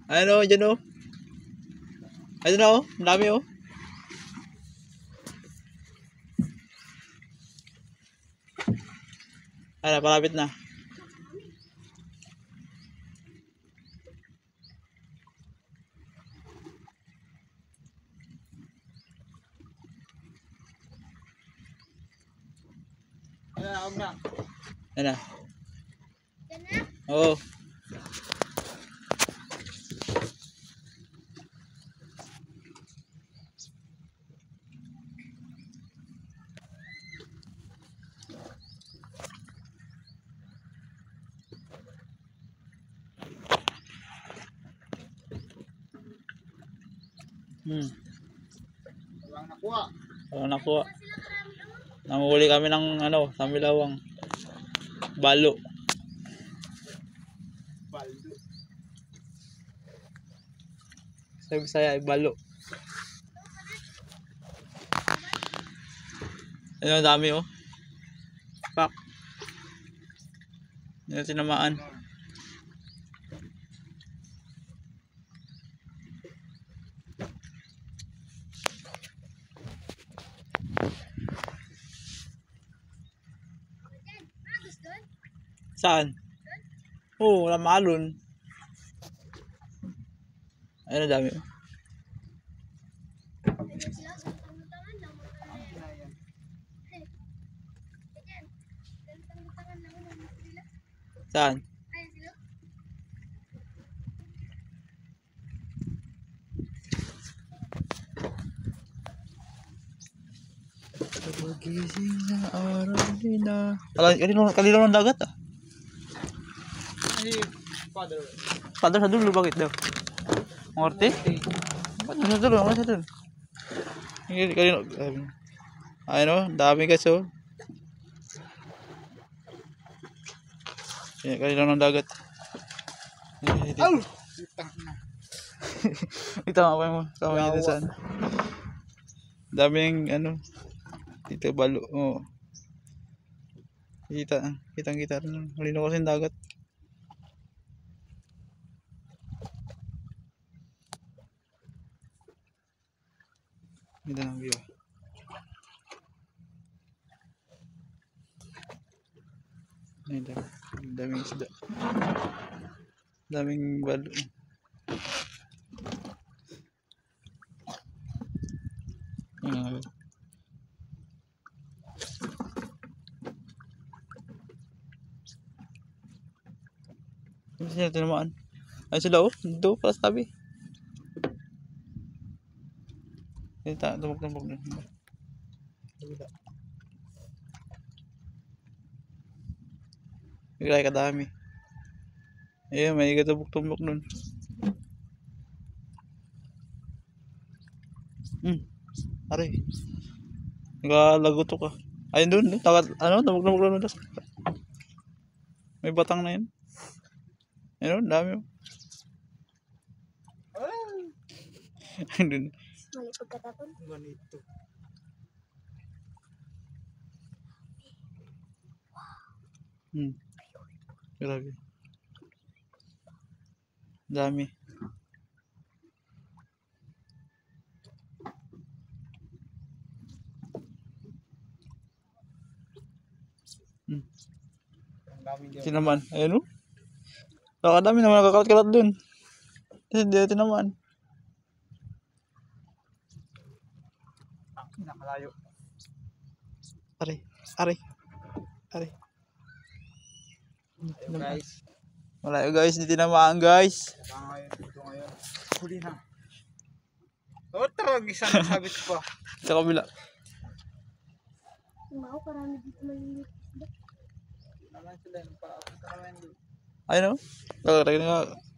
Ayun o, dyan o. Ayun na o, ang dami o. Ayun na, palapit na. Ayun na. Ayun na. Oo. Walang nakuha. Wala nakuha. Nanguhuli kami ng ano, sambilawang. Balo. Baldo. Sa Bisaya ay balo. Ayun, ang dami oh. Pak. Hindi na tinamaan. Saan? Oo, wala maalon. Ayun, ang dami oh. Saan? Pagising na araw na. Kalinaw ng dagat ah. Ay, father. Padre sa dulo, bakit daw? Morte? Ba't sa dulo? Ano sa dulo? Kalinaw. Ayun o, dami kasi oh. Kalinaw ng dagat. Aw! Itang na. Ito nga pa mo. Kamay dito saan. Daming ano. Dito balo. Oh. Kitang kita. Malinaw kasi yung dagat. Ganda ng view. Ay, daming isda. Daming balo. Hindi sila tinamaan. Ay sila oh. Dito pala sa tabi. Tumbok-tumbok na. Bigay kadami. Ayun, may tumbok nun. Aray. Nagalagoto ka. Ayun dun. Tumbok-tumbok nun. May batang na yun. Ayun, dami oh. Ayun dun. Mali pagkatapon. Ganito. Grabe. Dami. Sino naman? Ayun oh. Nakadami naman nakakalat-kalat dun. Hindi natin naman. Nakalayo. Aray. Ayun guys. Malayo guys, hindi tinamaan guys. Dito ngayon. Huli na. Oh, tarag isang sabit pa. Sa kabila. Mau karami dito maliliit. Naman sila yung papunta naman doon. Ayun oh.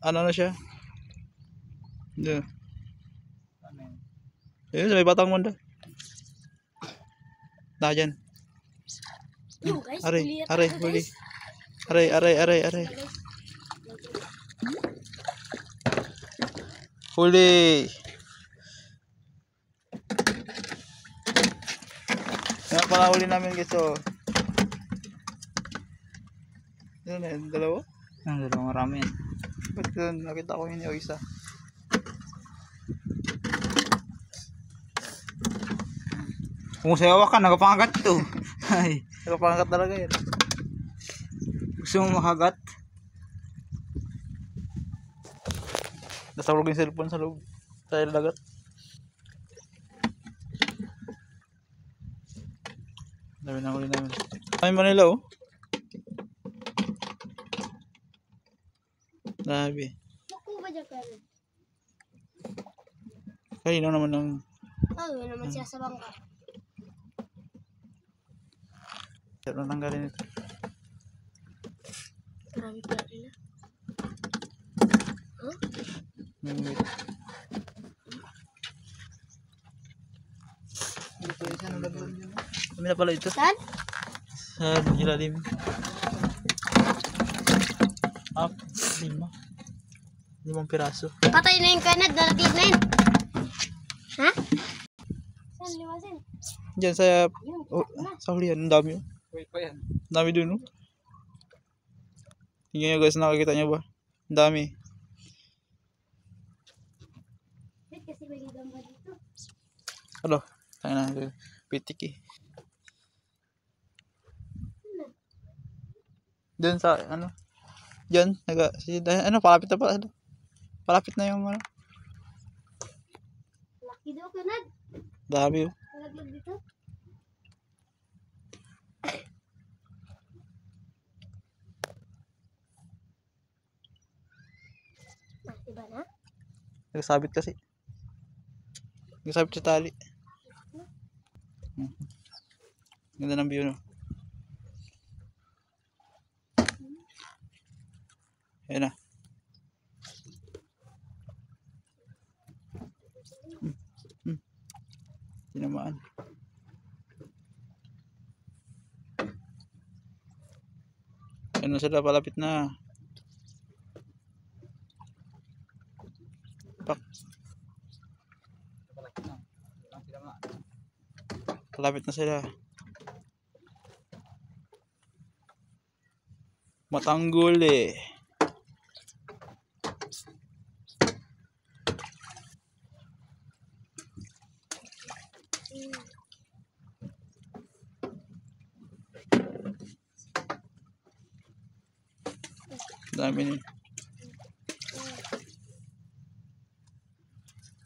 Ano na siya. Hindi. Ano yun? Ayun, sa may batang manda. Dyan. Yung guys, Huli. huli. Aray. Huli. Yan pala huli namin guys oh. Yan na, dalawa. Ang dalawang marami yan. Ba't nakita ko yun yung isa? Kung sayawa ka, nagapangagat to. Ay, Nakapangat talaga yan. gusto mo makagat? Nasahulog yung cellphone sa loob. Sa dagat. Dami na huli namin. Dami Manila oh. Dami. Naku ba dyan ka rin? Kanino naman ng... Yun naman siya sa bangka. Sarap na tanggalin ito. Marami pala rin ah. Wait. Dito isa nalaglag yun. Kami na pala ito. Saan? Sa ilalim. Up. 5 piraso. Patay na yung kanad, nalaglag na yun. Ha? Saan liwasin? Diyan sa... sa hulihan. Ang dami oh. Wait pa yan. Ang dami dun oh. Tingnan nyo guys, nakakita nyo ba? Ang dami. Wait, kasi may gagamba dito. Ano? Tayo na. Pitik eh. Doon sa ano? Diyan. Ano? Palapit na pala. Palapit na yung ano. Laki daw kanad. Dami oh. Nalaglag dito. Diba na? Nagsabit kasi. Nagsabit sa tali. Ganda ng view no. Ayan na. Tinamaan. Ayan na sila, palapit na. Pak. Palapit na sila. Matanggol eh. Dami ni.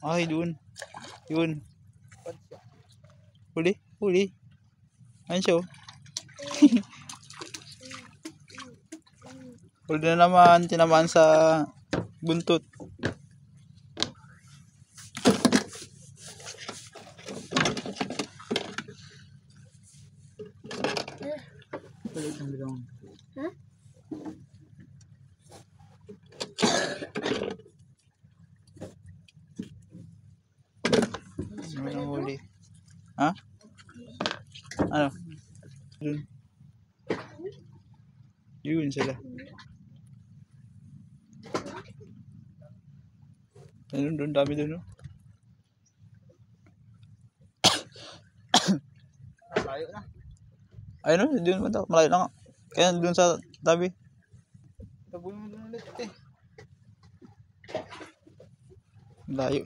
Ay, doon. Yun. Huli. Huli. Ayun siya oh. Huli na naman. Tinamaan sa buntot. Tuloy ng bilong. Ha? May nang huli. Ha? Ano? Doon. Yun sila. Ayun, doon dami doon oh. Tayo na. Ayun oh, doon man daw. Malayo lang. Kaya doon sa tabi. Tabunin mo doon ulit eh. Layo.